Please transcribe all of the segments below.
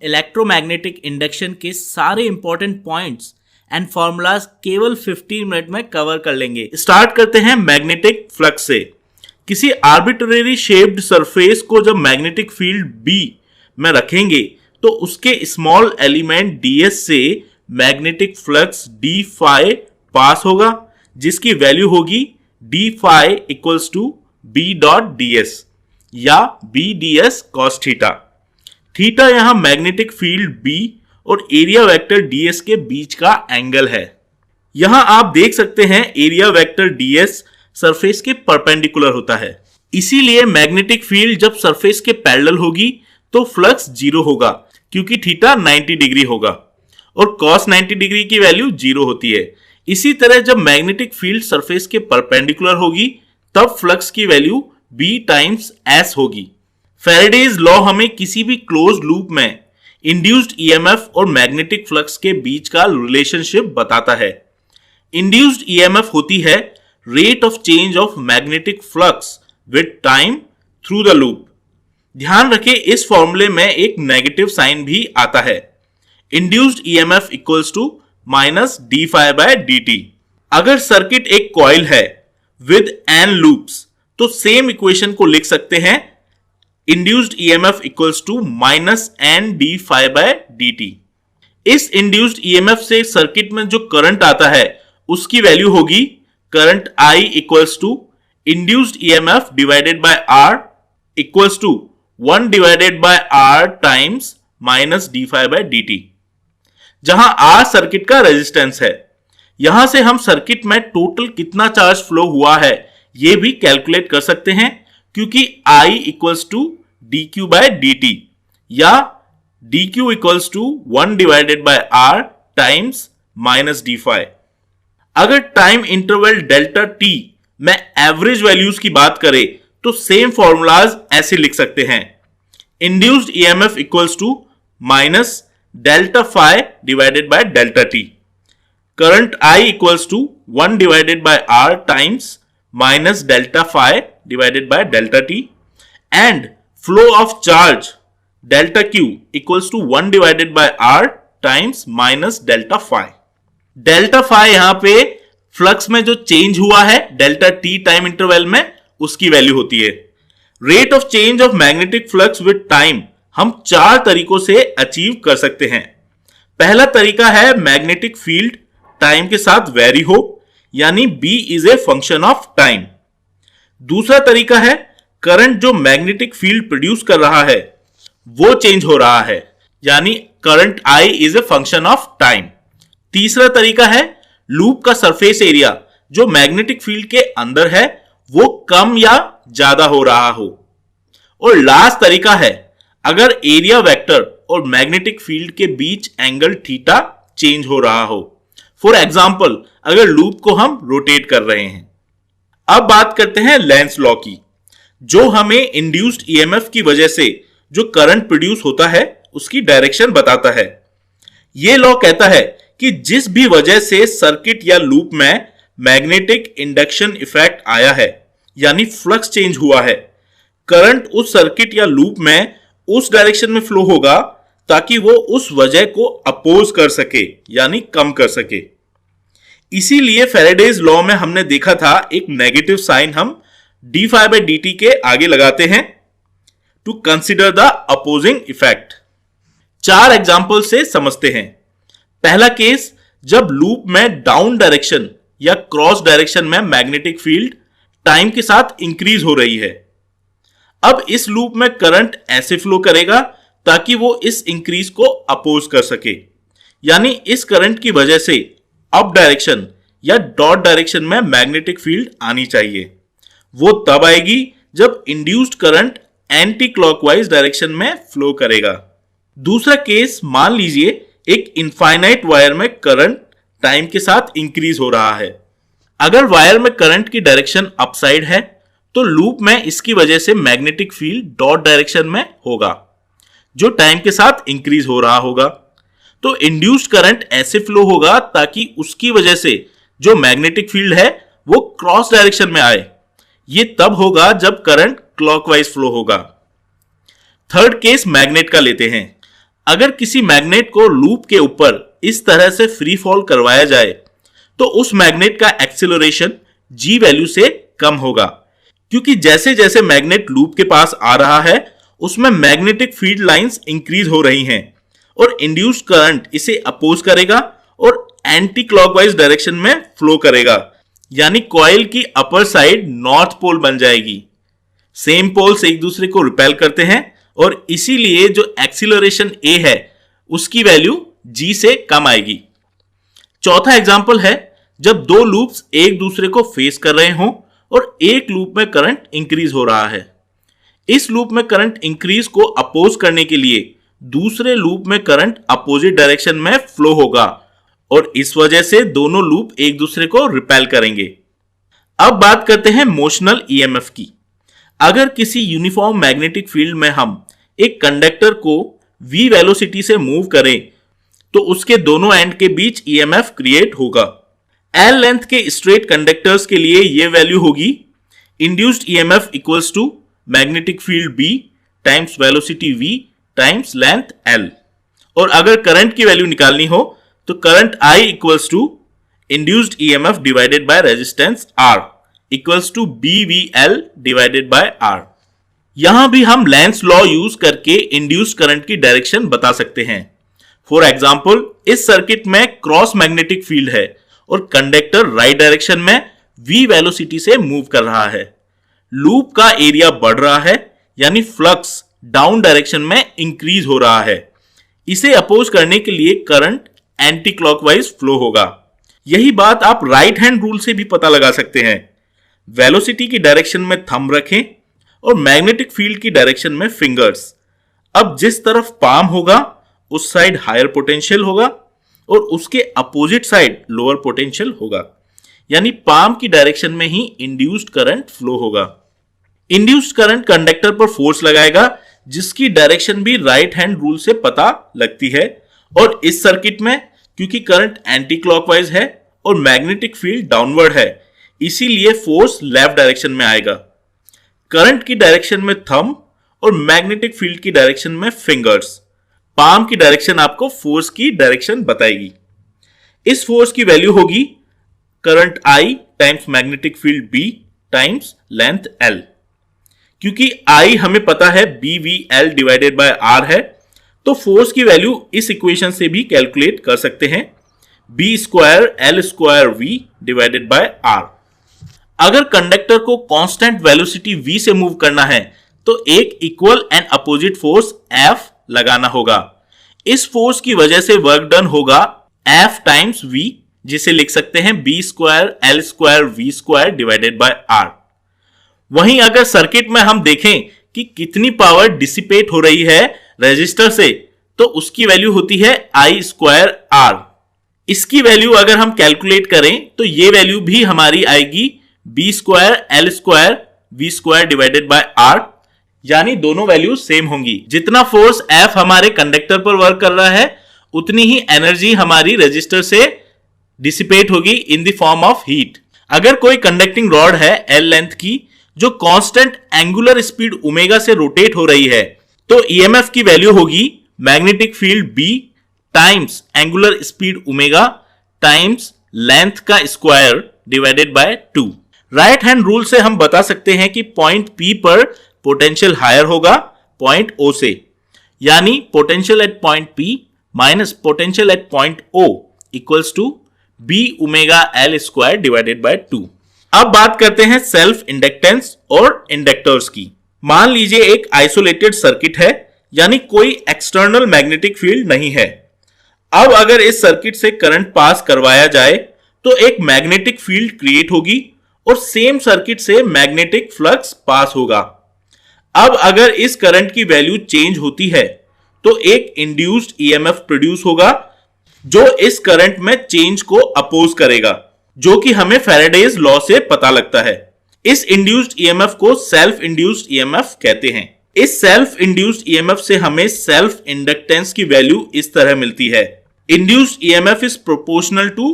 Electromagnetic induction के सारे important points and formulas केवल 15 मिनट में कवर कर लेंगे। स्टार्ट करते हैं मैग्नेटिक फ्लक्स से। किसी आर्बिट्रेरी शेप्ड सरफेस को जब मैग्नेटिक फील्ड B में रखेंगे तो उसके स्मॉल एलिमेंट ds से मैग्नेटिक फ्लक्स d phi पास होगा, जिसकी वैल्यू होगी d phi equals to b dot ds या b ds cos theta. Theta यहां मैग्नेटिक फील्ड B और एरिया वेक्टर ds के बीच का एंगल है। यहां आप देख सकते हैं एरिया वेक्टर ds सरफेस के परपेंडिकुलर होता है, इसीलिए मैग्नेटिक फील्ड जब सरफेस के पैरेलल होगी तो फ्लक्स 0 होगा क्योंकि थीटा 90 डिग्री होगा और cos 90 डिग्री की वैल्यू 0 होती है। इसी तरह जब मैग्नेटिक फील्ड सरफेस के परपेंडिकुलर होगी तब फ्लक्स की वैल्यू B टाइम्स S होगी। फैराडेज लॉ हमें किसी भी क्लोज लूप में इंड्यूस्ड ईएमएफ और मैग्नेटिक फ्लक्स के बीच का रिलेशनशिप बताता है। इंड्यूस्ड ईएमएफ होती है rate of change of magnetic flux with time through the loop. ध्यान रखें इस फॉर्मूले में एक नेगेटिव साइन भी आता है। Induced EMF equals to minus D phi by D T. अगर सर्किट एक कॉइल है विद n लूप्स तो सेम इक्वेशन को लिख सकते हैं induced EMF equals to minus N D phi by D T. इस इंड्यूस्ड ईएमएफ से सर्किट में जो करंट आता है उसकी वैल्यू होगी current I equals to induced EMF divided by R equals to 1 divided by R times minus D phi by D T, जहां R circuit का रेजिस्टेंस है। यहां से हम सर्किट में टोटल कितना चार्ज फ्लो हुआ है ये भी कैलकुलेट कर सकते हैं क्योंकि I equals to D Q by D T या D Q equals to 1 divided by R times minus D phi. अगर टाइम इंटरवल डेल्टा t में एवरेज वैल्यूज की बात करें तो सेम फॉर्मूलाज ऐसे लिख सकते हैं induced EMF equals to minus delta phi divided by delta t, current I equals to 1 divided by R times minus delta phi divided by delta t and flow of charge delta Q equals to 1 divided by R times minus delta phi. Delta phi यहां पे flux में जो change हुआ है delta t time interval में उसकी value होती है। Rate of change of magnetic flux with time हम 4 तरीकों से अचीव कर सकते हैं। पहला तरीका है मैग्नेटिक फील्ड टाइम के साथ वेरी हो, यानी B is a function of time. दूसरा तरीका है करंट जो मैग्नेटिक फील्ड प्रोड्यूस कर रहा है वो चेंज हो रहा है, यानी current I is a function of time. तीसरा तरीका है लूप का सरफेस एरिया जो मैग्नेटिक फील्ड के अंदर है वो कम या ज्यादा हो रहा हो। और लास्ट तरीका है अगर एरिया वेक्टर और मैग्नेटिक फील्ड के बीच एंगल थीटा चेंज हो रहा हो। फॉर एग्जाम्पल अगर लूप को हम रोटेट कर रहे हैं। अब बात करते हैं लेंस लॉ की, जो हमें इंड्यूस्ड ईएमएफ की वजह से जो करंट प्रोड्यूस होता है उसकी डायरेक्शन बताता है। यह लॉ कहता है कि जिस भी वजह से सर्किट या लूप में मैग्नेटिक इंडक्शन इफेक्ट आया है, यानी फ्लक्स चेंज हुआ है, करंट उस सर्किट या लूप में उस डायरेक्शन में फ्लो होगा ताकि वो उस वजह को अपोज कर सके, यानी कम कर सके। इसीलिए फैराडेज लॉ में हमने देखा था एक नेगेटिव साइन हम D phi by D T के आगे लगाते हैं to consider the opposing effect. 4 example से समझते हैं। पहला केस जब लूप में डाउन डायरेक्शन या क्रॉस डायरेक्शन में मैग्नेटिक फील्ड टाइम के साथ इंक्रीज हो रही है। अब इस लूप में करंट ऐसे फ्लो करेगा ताकि वो इस इंक्रीज को अपोज कर सके, यानी इस करंट की वजह से अप डायरेक्शन या डॉट डायरेक्शन में मैग्नेटिक फील्ड आनी चाहिए। वो तब आएगी जब induced current anti clockwise direction में फ्लो करेगा। दूसरा केस मान लीजिए एक इनफाइनाइट वायर में करंट टाइम के साथ इंक्रीज हो रहा है। अगर वायर में करंट की डायरेक्शन अपसाइड है तो लूप में इसकी वजह से मैग्नेटिक फील्ड डॉट डायरेक्शन में होगा जो टाइम के साथ इंक्रीज हो रहा होगा। तो इंड्यूस्ड करंट ऐसे फ्लो होगा ताकि उसकी वजह से जो मैग्नेटिक फील्ड है वो क्रॉस डायरेक्शन में आए। ये तब होगा जब करंट क्लॉकवाइज फ्लो होगा। थर्ड केस मैग्नेट का लेते हैं। अगर किसी मैग्नेट को लूप के ऊपर इस तरह से फ्री फॉल करवाया जाए तो उस मैग्नेट का एक्सीलरेशन जी वैल्यू से कम होगा, क्योंकि जैसे जैसे मैग्नेट लूप के पास आ रहा है उसमें मैग्नेटिक फील्ड लाइंस इंक्रीज हो रही हैं और इंड्यूस्ड करंट इसे अपोज करेगा और एंटी क्लॉकवाइज डायरेक्शन में फ्लो करेगा, यानी कॉइल की अपर साइड नॉर्थ पोल बन जाएगी। सेम पोल्स एक दूसरे को रिपेल करते हैं और इसीलिए जो एक्सीलरेशन ए है उसकी वैल्यू जी से कम आएगी। चौथा एग्जांपल है जब दो लूप्स एक दूसरे को फेस कर रहे हों और एक लूप में करंट इंक्रीज हो रहा है। इस लूप में करंट इंक्रीज को अपोज करने के लिए दूसरे लूप में करंट अपोजिट डायरेक्शन में फ्लो होगा और इस वजह से दोनों लूप एक दूसरे को रिपेल करेंगे। अब बात करते हैं मोशनल ईएमएफ की। अगर किसी यूनिफॉर्म मैग्नेटिक फील्ड में हम एक कंडक्टर को v वेलोसिटी से मूव करें तो उसके दोनों एंड के बीच ईएमएफ क्रिएट होगा। एल लेंथ के स्ट्रेट कंडक्टर्स के लिए यह वैल्यू होगी induced EMF equals to magnetic field b times velocity v times length l। और अगर करंट की वैल्यू निकालनी हो तो current I equals to induced EMF divided by resistance R equals to BVL divided by R। यहां भी हम Lenz law use करके इंड्यूस्ड करंट की डायरेक्शन बता सकते हैं। फॉर एग्जांपल, इस सर्किट में क्रॉस मैग्नेटिक फील्ड है और कंडक्टर राइट डायरेक्शन में v वेलोसिटी से मूव कर रहा है। लूप का एरिया बढ़ रहा है, यानी फ्लक्स डाउन डायरेक्शन में इंक्रीज हो रहा है। इसे अपोज करने के लिए करंट एंटी क्लॉकवाइज फ्लो होगा। यही बात आप राइट हैंड रूल से भी पता लगा सकते हैं। वेलोसिटी की डायरेक्शन में थंब रखें और मैग्नेटिक फील्ड की डायरेक्शन में फिंगर्स। अब जिस तरफ पाम होगा उस साइड हायर पोटेंशियल होगा और उसके अपोजिट साइड लोअर पोटेंशियल होगा, यानी पाम की डायरेक्शन में ही इंड्यूस्ड करंट फ्लो होगा। इंड्यूस्ड करंट कंडक्टर पर फोर्स लगाएगा जिसकी डायरेक्शन भी राइट हैंड रूल से पता लगती है। और इस सर्किट में क्योंकि करंट एंटी क्लॉकवाइज है और मैग्नेटिक फील्ड डाउनवर्ड है, इसीलिए फोर्स लेफ्ट डायरेक्शन में आएगा। करंट की डायरेक्शन में थंब और मैग्नेटिक फील्ड की डायरेक्शन में फिंगर्स। पाम की डायरेक्शन आपको फोर्स की डायरेक्शन बताएगी। इस फोर्स की वैल्यू होगी current I times magnetic field B times length L। क्योंकि I हमें पता है BVL डिवाइडेड बाय R है, तो फोर्स की वैल्यू इस इक्वेशन से भी कैलकुलेट कर सकते हैं, B square L square V divided by R। अगर कंडक्टर को कांस्टेंट वेलोसिटी v से मूव करना है तो एक equal and opposite force F लगाना होगा। इस फोर्स की वजह से वर्क डन होगा F टाइम्स v, जिसे लिख सकते हैं B square L square V square divided by R। वहीं अगर सर्किट में हम देखें कि कितनी पावर डिसिपेट हो रही है रेजिस्टर से, तो उसकी वैल्यू होती है I स्क्वायर R। इसकी वैल्यू अगर हम कैलकुलेट करें तो ये वैल्यू भी हमारी आएगी B square L square V square divided by R, यानी दोनों वैल्यू सेम होंगी। जितना फोर्स F हमारे कंडक्टर पर वर्क कर रहा है उतनी ही एनर्जी हमारी रेजिस्टर से डिसिपेट होगी in the form of heat. अगर कोई कंडक्टिंग रॉड है L लेंथ की जो कांस्टेंट एंगुलर स्पीड ओमेगा से रोटेट हो रही है, तो ईएमएफ की वैल्यू होगी magnetic field B times angular speed omega times length का square divided by 2। Right hand rule से हम बता सकते हैं कि पॉइंट P पर पोटेंशियल हायर होगा पॉइंट O से, यानी potential at point P minus potential at point O equals to B omega L square divided by 2। अब बात करते हैं सेल्फ इंडक्टेंस और इंडक्टर्स की। मान लीजिए एक आइसोलेटेड सर्किट है, यानी कोई एक्सटर्नल मैग्नेटिक फील्ड नहीं है। अब अगर इस सर्किट से करंट पास करवाया जाए तो एक मैग्नेटिक फील्ड क्रिएट होगी और सेम सर्किट से मैग्नेटिक फ्लक्स पास होगा। अब अगर इस करंट की वैल्यू चेंज होती है तो एक इंड्यूस्ड ईएमएफ प्रोड्यूस होगा जो इस करंट में चेंज को अपोज करेगा, जो कि हमें फैराडेज लॉ से पता लगता है। इस इंड्यूस्ड ईएमएफ को सेल्फ इंड्यूस्ड ईएमएफ कहते हैं। इस सेल्फ इंड्यूस्ड ईएमएफ से हमें सेल्फ इंडक्टेंस की वैल्यू इस तरह मिलती है। Induced EMF is proportional to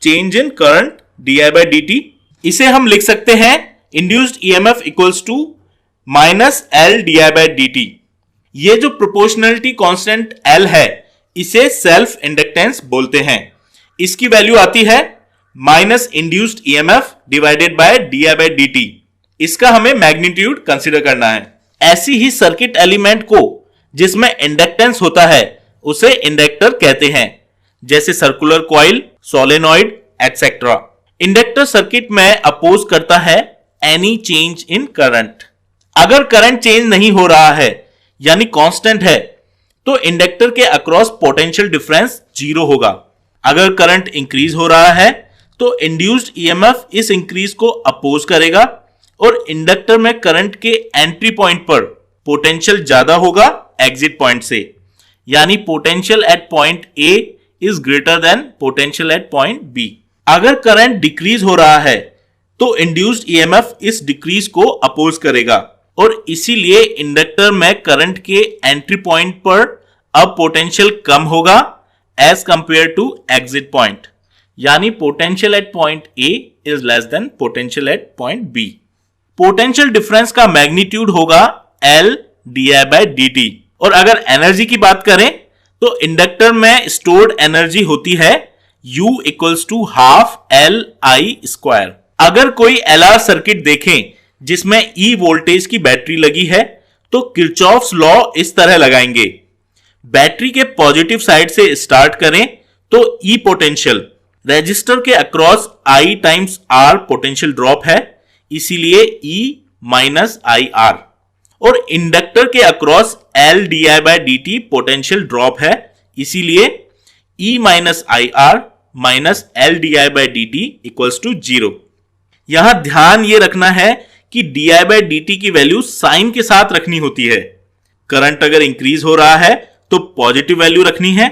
change in current D by D T. इसे हम लिख सकते हैं induced EMF equals to minus L D by D T. ये जो प्रोपोर्शनलिटी कांस्टेंट L है इसे सेल्फ इंडक्टेंस बोलते हैं। इसकी वैल्यू आती है minus induced EMF divided bye di/dt। इसका हमें मैग्नीट्यूड कंसीडर करना है। ऐसी ही सर्किट एलिमेंट को जिसमें इंडक्टेंस होता है उसे इंडक्टर कहते हैं, जैसे circular coil, solenoid etcetera. Inductor circuit में अपोज करता है एनी चेंज इन करंट। अगर करंट चेंज नहीं हो रहा है यानी कांस्टेंट है तो इंडक्टर के अक्रॉस पोटेंशियल डिफरेंस 0 होगा। अगर करंट इंक्रीज हो रहा है तो इंड्यूस्ड ईएमएफ इस इंक्रीज को अपोज करेगा और इंडक्टर में करंट के एंट्री पॉइंट पर पोटेंशियल ज्यादा होगा एग्जिट पॉइंट से, यानी potential at point A is greater than potential at point B. अगर करंट डिक्रीज हो रहा है तो इंड्यूस्ड ईएमएफ इस डिक्रीज को अपोज करेगा और इसीलिए इंडक्टर में करंट के एंट्री पॉइंट पर अब पोटेंशियल कम होगा as compare to exit point, यानी potential at point A is less than potential at point B. Potential difference का मैग्नीट्यूड होगा L di/dt। और अगर एनर्जी की बात करें तो इंडक्टर में स्टोर्ड एनर्जी होती है U equals to half LI²। अगर कोई LR सर्किट देखें जिसमें E वोल्टेज की बैटरी लगी है तो किरचॉफ्स लॉ इस तरह लगाएंगे। बैटरी के पॉजिटिव साइड से स्टार्ट करें तो E पोटेंशियल, रेजिस्टर के across I times R potential drop है, इसीलिए E माइनस IR। और इंडक्टर के across L di/dt potential drop है, इसीलिए E minus IR minus L di/dt equals to 0। यहां ध्यान ये रखना है कि di/dt की वैल्यू साइन के साथ रखनी होती है। करंट अगर इंक्रीज हो रहा है तो पॉजिटिव वैल्यू रखनी है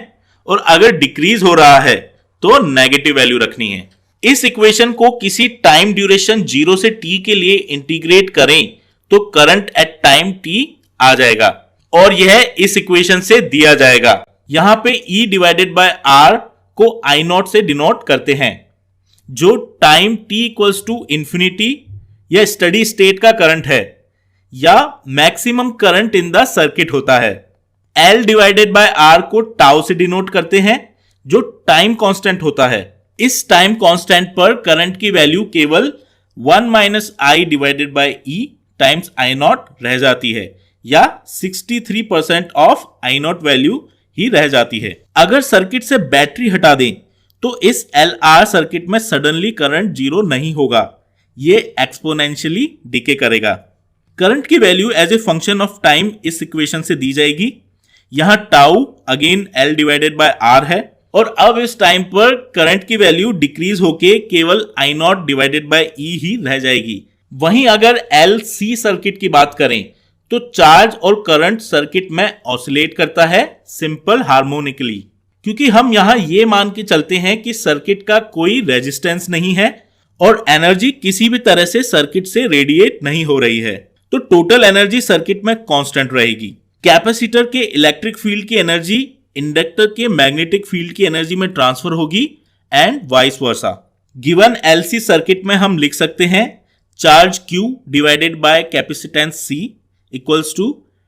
और अगर डिक्रीज हो रहा है तो नेगेटिव वैल्यू रखनी है। इस इक्वेशन को किसी टाइम ड्यूरेशन 0 से t के लिए इंटीग्रेट करें तो करंट एट टाइम t आ जाएगा और यह इस इक्वेशन से दिया जाएगा। यहां पे E डिवाइडेड बाय R को I0 से डिनोट करते हैं, जो time t equals to infinity या स्टडी स्टेट का करंट है या maximum current in the circuit होता है। L डिवाइडेड बाय R को टाउ से डिनोट करते हैं, जो टाइम कांस्टेंट होता है। इस टाइम कांस्टेंट पर करंट की वैल्यू केवल 1 minus I divided by E times I0 रह जाती है या 63% ऑफ I0 वैल्यू ही रह जाती है। अगर सर्किट से बैटरी हटा दें तो इस LR सर्किट में सडनली करंट 0 नहीं होगा, ये एक्सपोनेंशियली डिके करेगा। करंट की value as a function of time इस इक्वेशन से दी जाएगी। यहां tau again L divided by R है और अब इस टाइम पर करंट की वैल्यू डिक्रीज होके केवल I0 डिवाइडेड बाय E ही रह जाएगी। वहीं अगर LC सर्किट की बात करें तो चार्ज और करंट सर्किट में ऑसिलेट करता है सिंपल हार्मोनिकली, क्योंकि हम यहां ये मान के चलते हैं कि सर्किट का कोई रेजिस्टेंस नहीं है और एनर्जी किसी भी तरह से सर्किट से रेडिएट नहीं हो रही है, तो टोटल एनर्जी सर्किट में कांस्टेंट रहेगी। कैपेसिटर के इलेक्ट्रिक फील्ड की एनर्जी इंडक्टर के मैग्नेटिक फील्ड की एनर्जी में ट्रांसफर होगी and vice versa. Given LC circuit में हम लिख सकते हैं charge Q divided by capacitance C equals to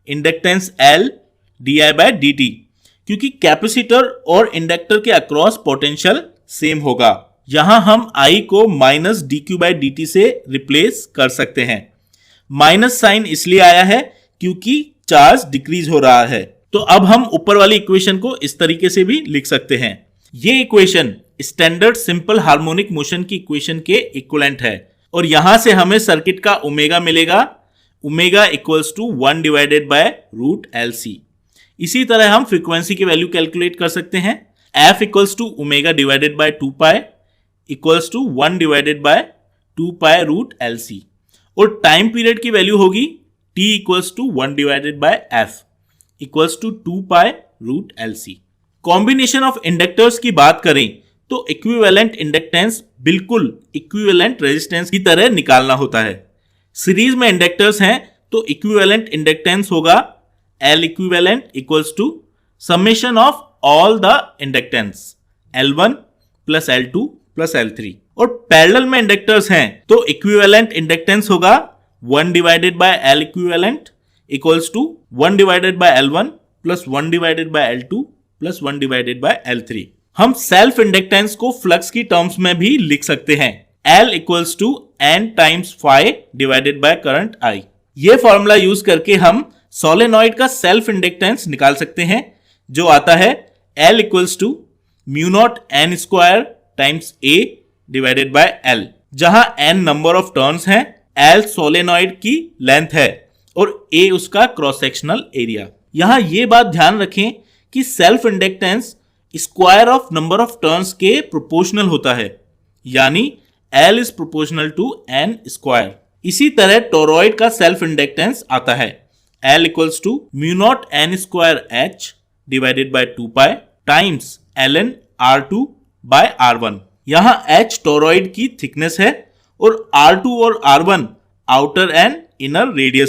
inductance L di/dt, क्योंकि कैपेसिटर और इंडक्टर के अक्रॉस पोटेंशियल सेम होगा। यहां हम I को माइनस dq/dt से रिप्लेस कर सकते हैं। माइनस साइन इसलिए आया है क्योंकि चार्ज डिक्रीज हो रहा है। तो अब हम ऊपर वाली इक्वेशन को इस तरीके से भी लिख सकते हैं। ये equation standard simple harmonic motion की इक्वेशन के इक्विवेलेंट है और यहां से हमें सर्किट का ओमेगा मिलेगा, omega equals to 1 divided by root LC। इसी तरह हम फ्रीक्वेंसी की वैल्यू कैलकुलेट कर सकते हैं। F equals to omega divided by 2 pi equals to 1 divided by 2 pi root LC और टाइम पीरियड की वैल्यू होगी T equals to 1 divided by F equals to 2 pi root LC। Combination of inductors की बात करें तो equivalent inductance बिल्कुल equivalent resistance की तरह निकालना होता है। सीरीज में इंडक्टर्स हैं तो इक्विवेलेंट इंडक्टेंस होगा L equivalent equals to summation of all the inductance L1 plus L2 plus L3। और पैरेलल में इंडक्टर्स हैं तो इक्विवेलेंट इंडक्टेंस होगा 1 divided by L equivalent equals to 1 divided by L1 plus 1 divided by L2 plus 1 divided by L3। हम self inductance को flux की terms में भी लिख सकते हैं। L equals to N times phi divided by current I। ये formula use करके हम सोलेनॉइड का सेल्फ इंडक्टेंस निकाल सकते हैं, जो आता है L equals to mu naught N square times A divided by L, जहां N नंबर ऑफ टर्न्स हैं, L सोलेनॉइड की लेंथ है और A उसका क्रॉस सेक्शनल एरिया। यहां ये बात ध्यान रखें कि self inductance square of number of turns के प्रोपोर्शनल होता है, यानी L is proportional to N square. इसी तरह टोरॉइड का सेल्फ इंडक्टेंस आता है L equals to mu naught N square H divided by 2 पाई times ln R2 by R1। यहां H टोरॉइड की थिकनेस है और R2 और R1 outer and inner radius है।